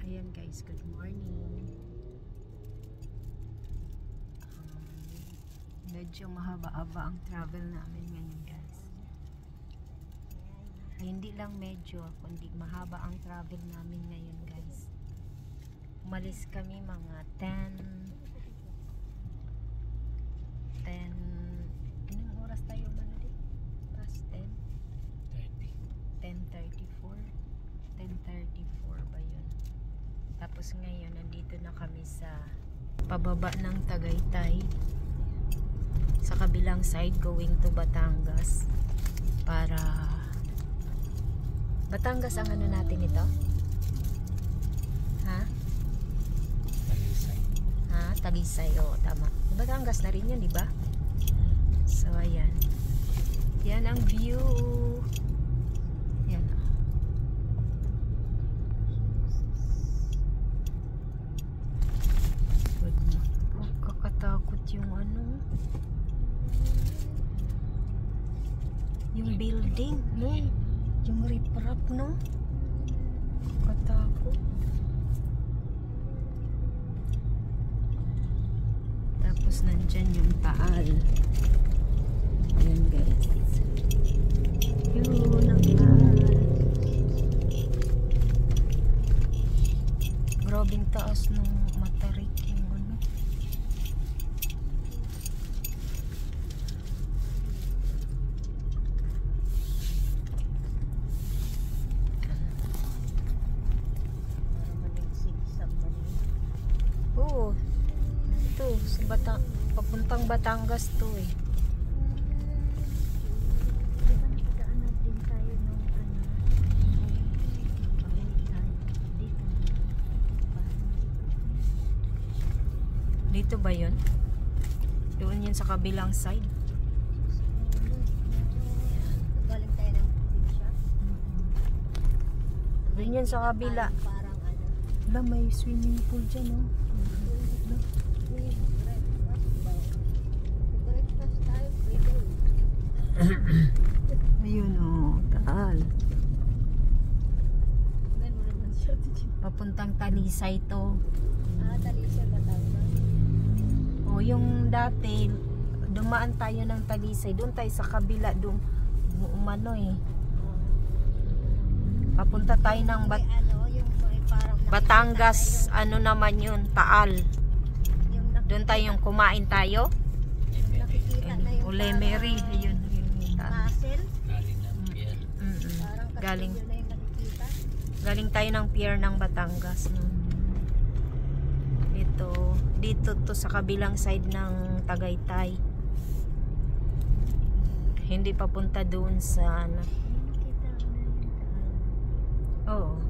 Ayan guys, good morning. Medyo mahaba-haba ang travel namin ngayon guys. Ay, hindi lang medyo, kundi mahaba ang travel namin ngayon guys. Umalis kami mga 10 anong oras tayo umalis? Past 10:34 ba yun? Tapos ngayon nandito na kami sa pababa ng Tagaytay sa kabilang side going to Batangas para Batangas ang ano natin ito? Ha? Talisay. Oo, tama. Batangas na rin yun, di ba? So, ayan. Yan ang view. Yan. Oh, kakatakot yung ano. Yung building, no? Yung riprap, no? Kakatakot. Tapos nandyan yung Taal. Ayan guys. Yun ang Taal. Grabing taas ng Matarik yung ano. Oo. Ito, sa papuntang Batangas to eh. Dito ba yun? Doon yun sa kabilang side. Galing tayo ng probinsya. Doon yun sa kabila. Parang ano. Wala, may swimming pool dyan oh. Breakfast tayo, pwede. Ayun oh, Taal. Ganun naman siya. Papuntang Talisay to. Talisay ba tayo? O yung dati, dumaan tayo ng Talisay. Doon tayo sa kabila, doon umano eh. Papunta tayo ng May ano, yung may parang Batangas, ano naman yun, Taal. yung Doon tayong kumain tayo. nakikita na yung Ule Mary, ayun. Castle. Parang Galing. yun na yung nakikita. Galing tayo ng pier ng Batangas. No? Ito, dito to sa kabilang side ng Tagaytay. Hindi papunta doon sa ano. Oo.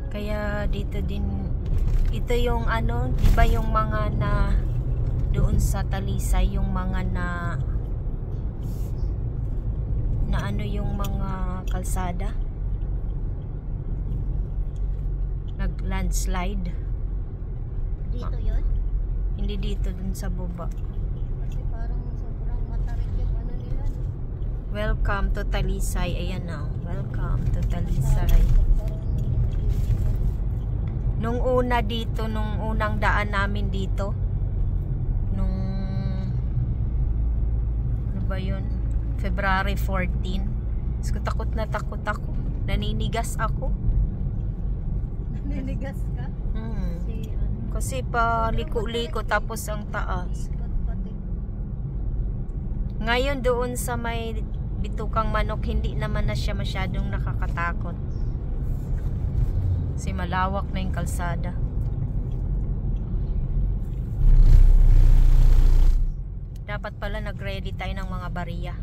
Kaya dito din, ito yung ano, di ba yung mga na doon sa Talisay, yung mga na ano yung mga kalsada nag-landslide. Dito yun? Hindi dito, dun sa baba. Kasi parang sobrang matarik yung ano nila. Welcome to Talisay. Ayan na. Welcome to Talisay. Nung una dito, nung unang daan namin dito, nung ano ba yun? February 14. So, takot na takot ako. Naninigas ako. Niligas ka? Si ano? Kasi pa liko-liko tapos ang taas. Pati. Ngayon doon sa may Bitukang Manok, hindi naman na siya masyadong nakakatakot. Kasi malawak na yung kalsada. Dapat pala nag-ready tayo ng mga bariya.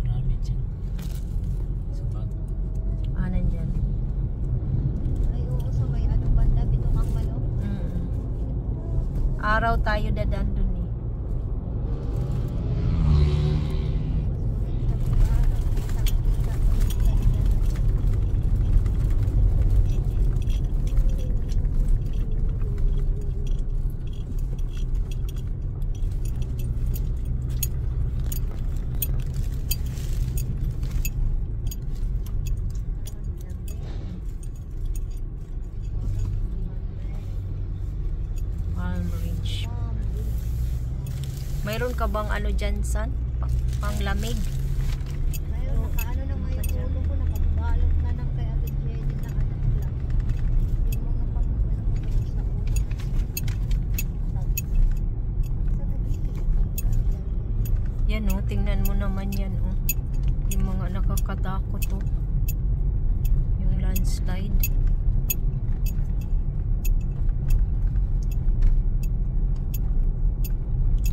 Marami dyan. Sapat. Nandyan. Ay oo, sa may ano banda, Bitukang Manok. Araw tayo dadan dun eh. ka bang ano dyan, San? Panglamig? Ngayon, nakaano na nga yung ulo ko, nakabalot na ng kay Ate Jenny na anak lang. Yung mga pamagano ko sa ulo. Sa tabi. Yan oh, tingnan mo naman yan oh. Yung mga nakakatakot oh. Yung landslide.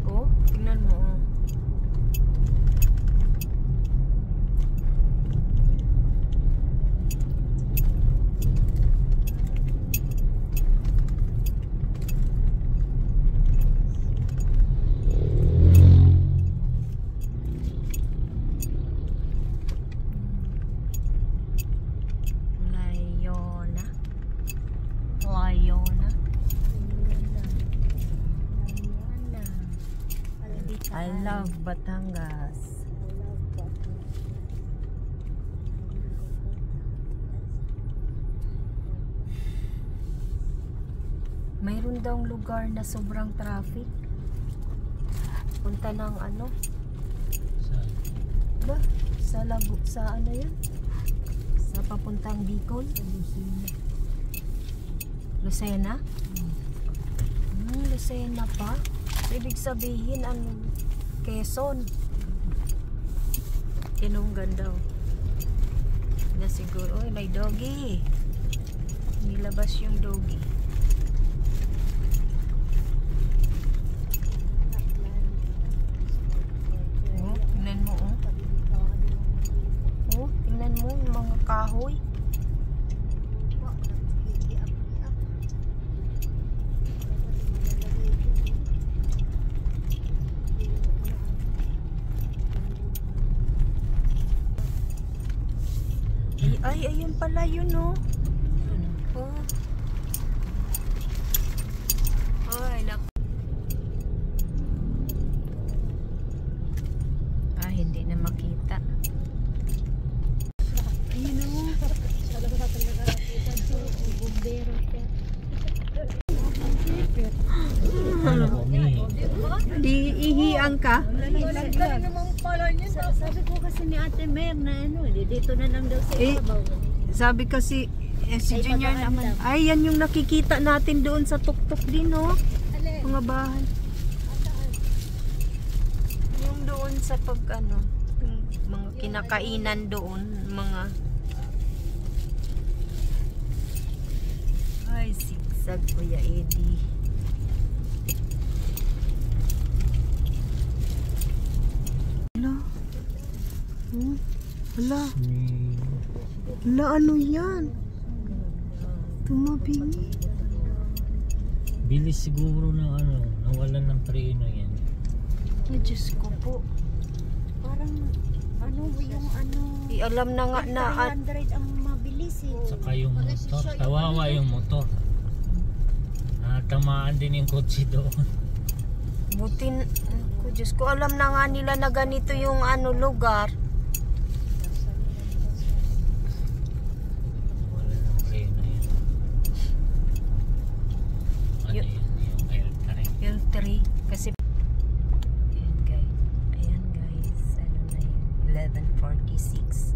Oh, tingnan mo oh. Liona. I love Batangas. Mayroon daw lugar na sobrang traffic. Punta ng ano? Saan? Ba? Sa Lago, sa ano yun? Sa papuntang Bicol? Lucena? Lucena pa? Ibig sabihin ano? Quezon. Tinunggan daw. Na siguro, oy, may doggy. Nilabas yung doggy. Oh, tingnan mo oh. Oh, tingnan mo yung mga kahoy. Ay, ayun pala yun oh. Oh. Ay, hindi na makita. Ayun oh. Ano po, may Di ihiang ka? Sabi ko kasi ni Ate Mer na ano, dito na lang daw sa ibabaw. Sabi kasi si Ay, Junior pagaan naman. lang. Ay, yan yung nakikita natin doon sa tuktok din oh. Mga bahay. Yung doon sa pag ano, yung mga kinakainan doon, mga ay, sigsag Kuya Eddie. Hala. Hala. Hala, ano yan? Tumabingi. bilis siguro ng ano, nawalan ng preno yan. Ay, Diyos ko po. Parang ano yung ano, Alam na nga na at 300 ang mabilis eh. Saka yung motor, kawawa yung motor. Tamaan din yung kotse doon. butin ko, Diyos ko, alam na nga nila na ganito yung ano lugar. Wala ng preno yan. Ano Yun. yan? Yung L3. L3 kasi ayan guys, ano na yun, 11:46.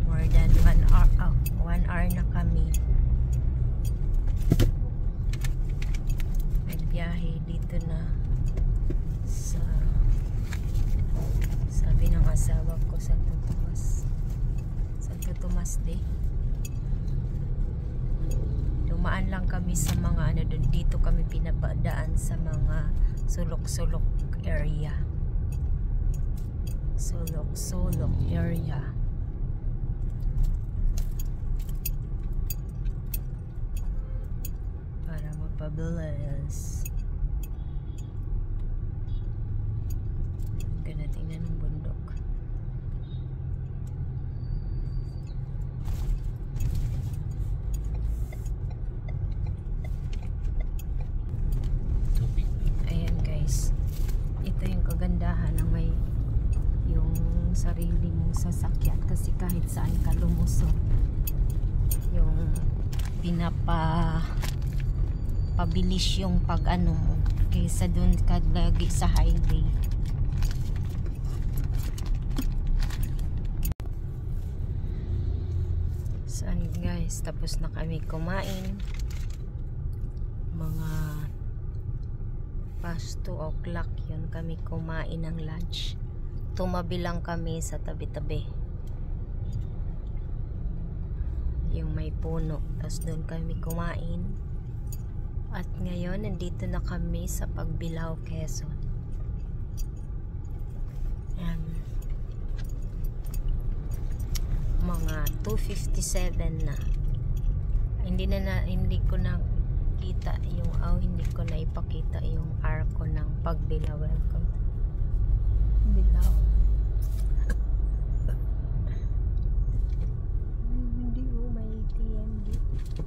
More than 1 hour, 1 hour na kami nagbiyahe dito na sa, sabi ng asawa ko, Santo Tomas Day. Dumaan lang kami sa mga ano doon, dito kami pinapadaan sa mga sulok-sulok area. Sulok area. Para mapabilis. Ganda tingnan ng bundok. Tubig. Ayan guys, ito yung kagandahan ng may yung sarili mong sasakyan kasi kahit saan ka lumusot, yung mapabilis yung pag ano mo kaysa dun ka lagi sa highway. So guys, tapos na kami kumain. Mga past 2 o'clock yun kami kumain ng lunch. Tumabi lang kami sa tabi-tabi. Yung may puno. Tapos doon kami kumain. At ngayon, nandito na kami sa Pagbilao, Quezon. Ayan. Mga 2:57 na. Hindi ko na kita yung hindi ko na ipakita yung arko ng Pagbilao. Welcome. Bilao. Hindi mo may ATM dito.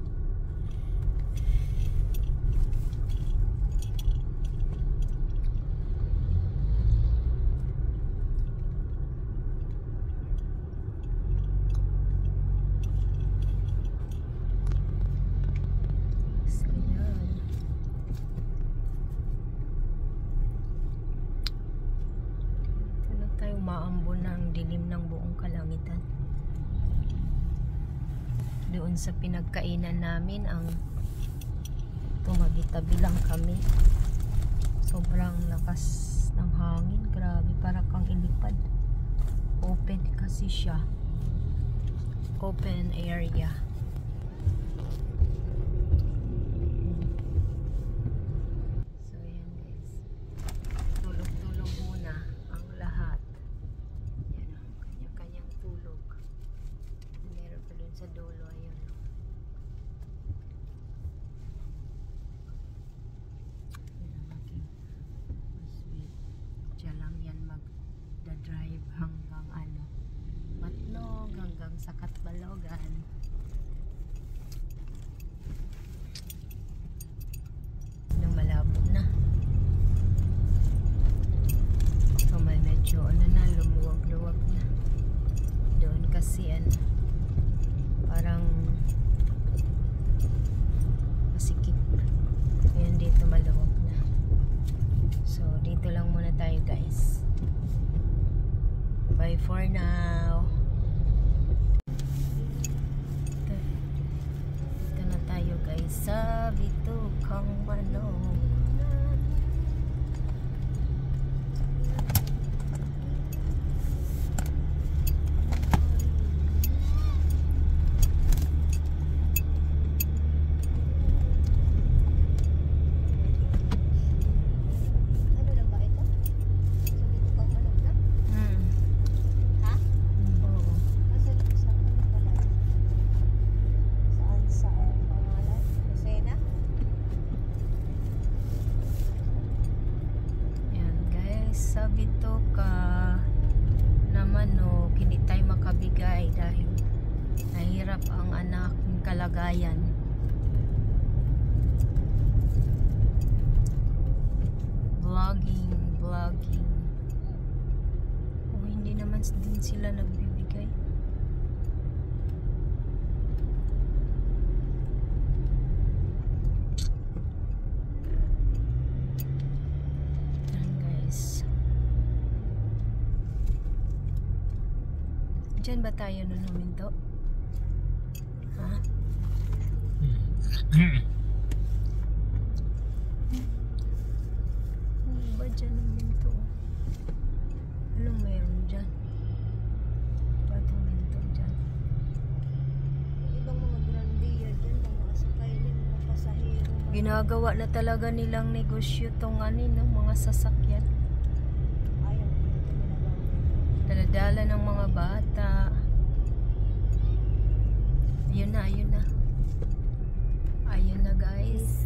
Umaambon na ang dilim ng buong kalangitan. Doon sa pinagkainan namin, ang tumabi-tabi lang kami. Sobrang lakas ng hangin, grabe, para kang ilipad. Open kasi siya, open area. So yan guys, tulog-tulog muna ang lahat. Yan ang kanya-kanyang tulog. Meron pa dun sa dulo, ayun. Yan ang aking sweet. Diyan lang yan mag-drive hanggang Matlog, hanggang sa Katbalogan. Nung malabo na. So may medyo na, lumuwag-luwag na. Doon kasi parang masikip. Ngayon dito maluwag na. So dito lang muna tayo guys. Bye for now. Dito na tayo guys sa Bitukang Manok. Ano na ba ito? Sabi ko manok na? Ha? Oo. Nasa sa ano pala? Saan ang pangalan? Lucena? Yan guys, sa Bituka na manok, hindi tayo makabigay dahil nahirap ang anak ng kalagayan. Vlogging. Hindi naman din sila nagbibigay. Yan guys. Diyan ba tayo nun huminto? Ha? Hindi ba dyan huminto? Anong meron dyan? Ba't huminto dyan? Yung ibang mga grandiya dyan, mga sakay din, mga pasahero. Ginagawa na talaga nilang negosyo tong mga sasakyan. Ayaw, hindi ito ginagawa. Daladala ng mga bata. Ayun na. Ayun na guys.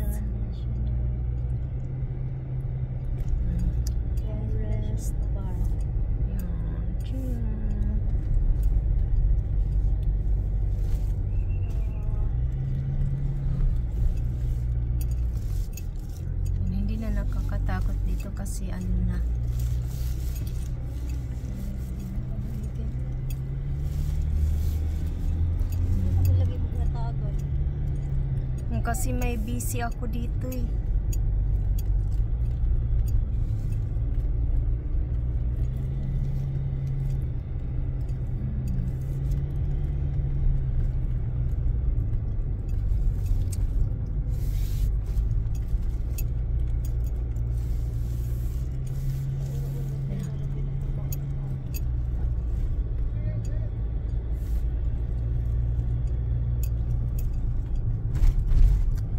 Forest Park. Yan. Hindi na nakakatakot dito kasi na. Ako lagi mo natagal. kasi may busy ako dito eh.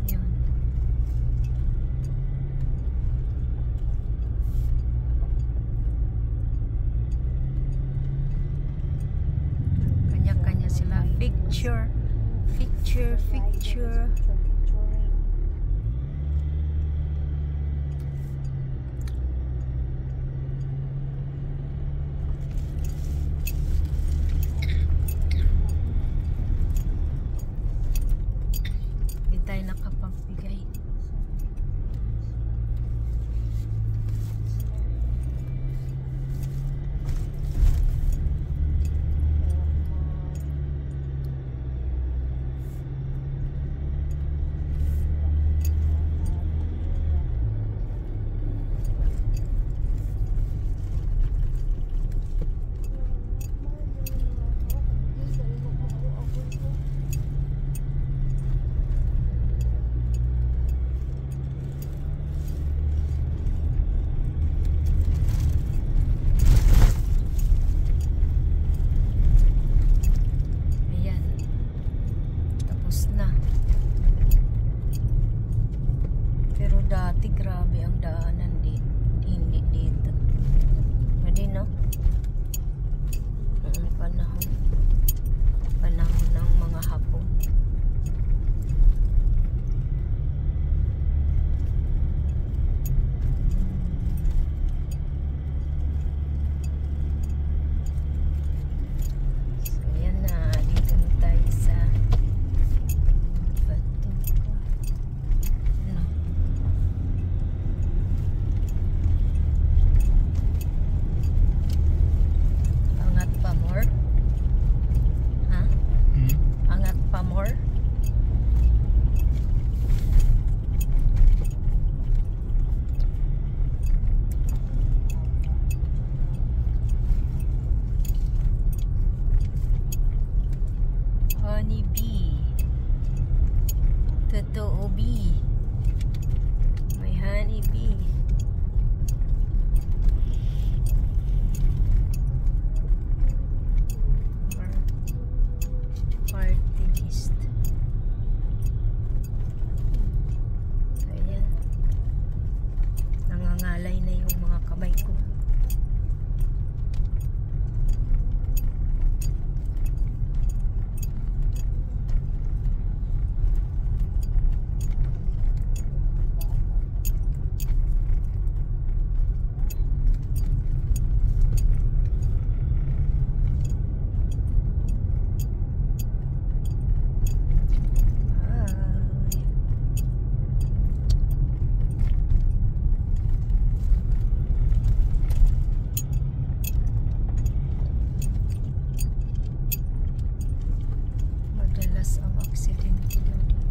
Yun. Kanya-kanya sila. Picture. Picture. Picture. Hindi tayo nakapagbigay. Ayan. Tapos na. Pero dati grabe ang daanan dito. Hindi dito. Hindi no? Noong panahon. Panahon ng mga Hapon. So, ayan na. Dito na tayo sa Batuka. Ano? Angat pa more? Ha? Angat pa more? Honey bee. Totoo bee. May honey bee. Party list. Ayan. Nangangalay na yung mga kamay ko. Ay. Madalas ang aksidente daw dito.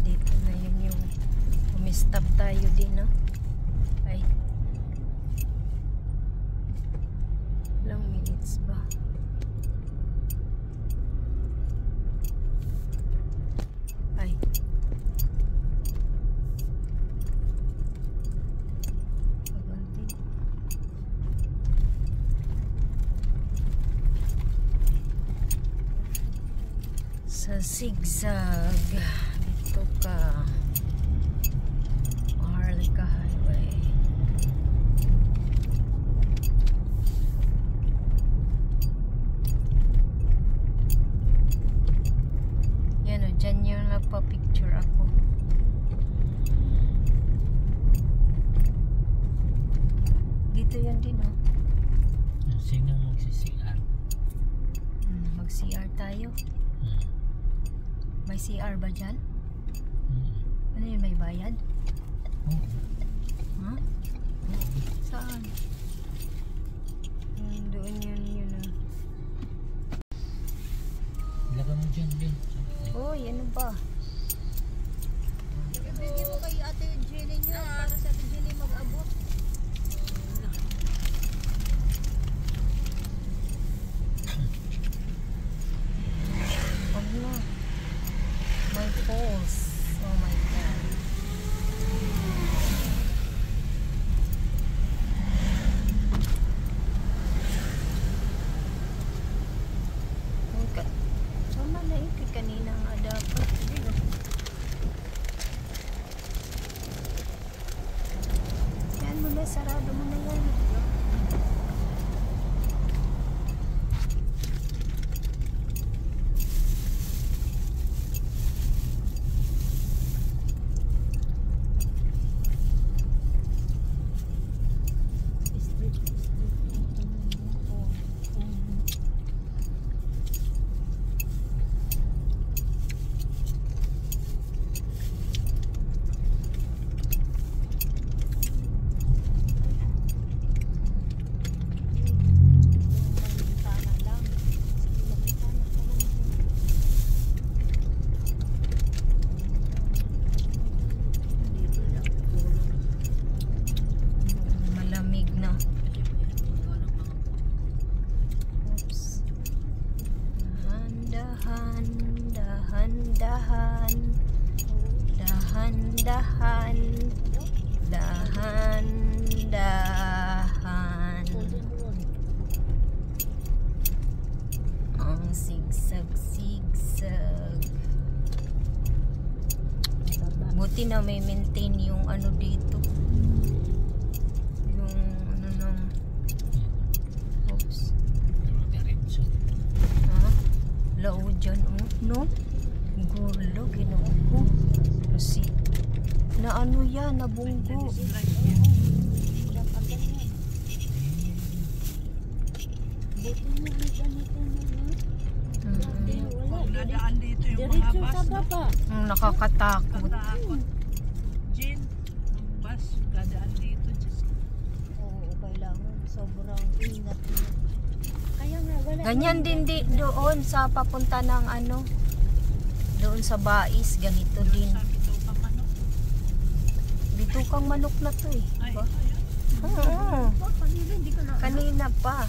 Dito na yun yung umistop tayo din, no? Ay. Ilang minutes ba? Ay. Tagal din. Sa zigzag. Dito ka. Maharlika Highway. Yan o, dyan yung nagpa-picture ako. Dito yan din o. Sino magsisian? Mag-CR tayo. May CR ba dyan? Ano yun, may bayad? Ha? Saan? Doon yun, yun. Sige, sarado mo na yan. Malamig na. Oops. Dahan, dahan, dahan, dahan, dahan, dahan, dahan. Ang sigsag, sigsag. Buti na may maintain yung ano dito. Yung ano nang. Oops. Diretso. Ha? Lao dyan, oh. No? Gulo, ginoo ko. Kasi, na ano yan, nabunggo. Nadaan dito yung mga bus, no? Nakakatakot. Takot. Jin, ang bus, dadaan dito. Diyos ko. Oo, kailangan. Sobrang ingat na. Kaya nga, wala. Ganyan din doon sa papunta ng ano, doon sa Bais, ganito din. Sabi daw pa manok. Dito kang manok na to eh. Ay, Diba? ayan. Oo. Kanina, hindi ko na. Kanina pa.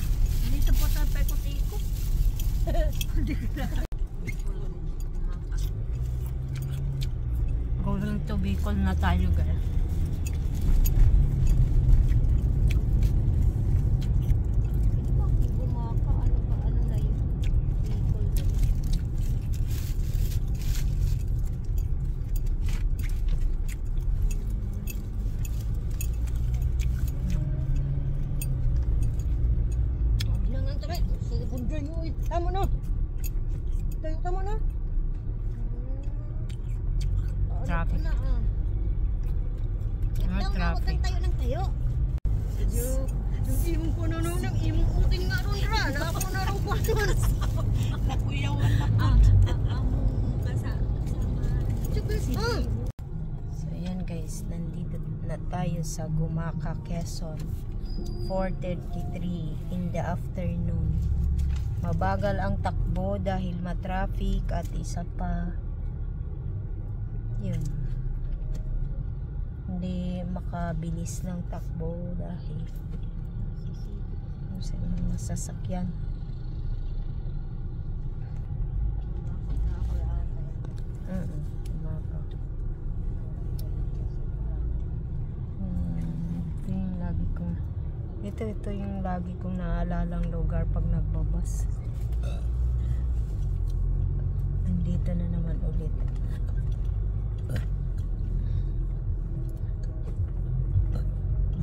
Dito po tayo paikot-ikot. Going to Bicol na tayo, guys. Gumaka, ano na yun? Bicol na. Huwag lang ang tabi. Sige, punjoy mo. Tama na. Tama na. Traffic. Na, ah. Ah, Huwag traffic. kang tayo ng tayo. Yung imong ko na nung imong uting nga ron ra. Nako na ron ko ron. Nakuyawan na po. Among kasama. So ayan guys, nandito na tayo sa Gumaka, Quezon. 4:33 in the afternoon. Mabagal ang takbo dahil matraffic at isa pa yun, hindi makabilis ng takbo dahil sa mga sasakyan. Ito yung lagi kong naalalang lugar pag nagbabas. Nandito na naman ulit.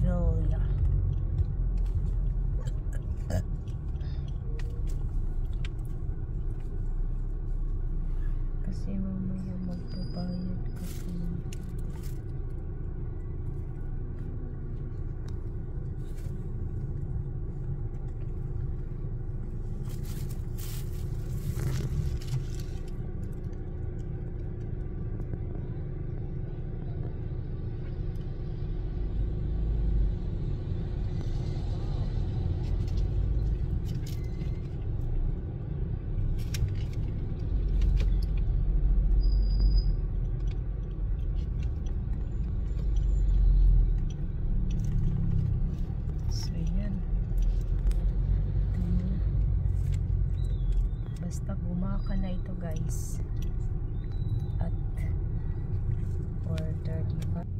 Zoya. Kasi mamaya magbabayad kasi. Basta Gumaka na ito guys at 4:35.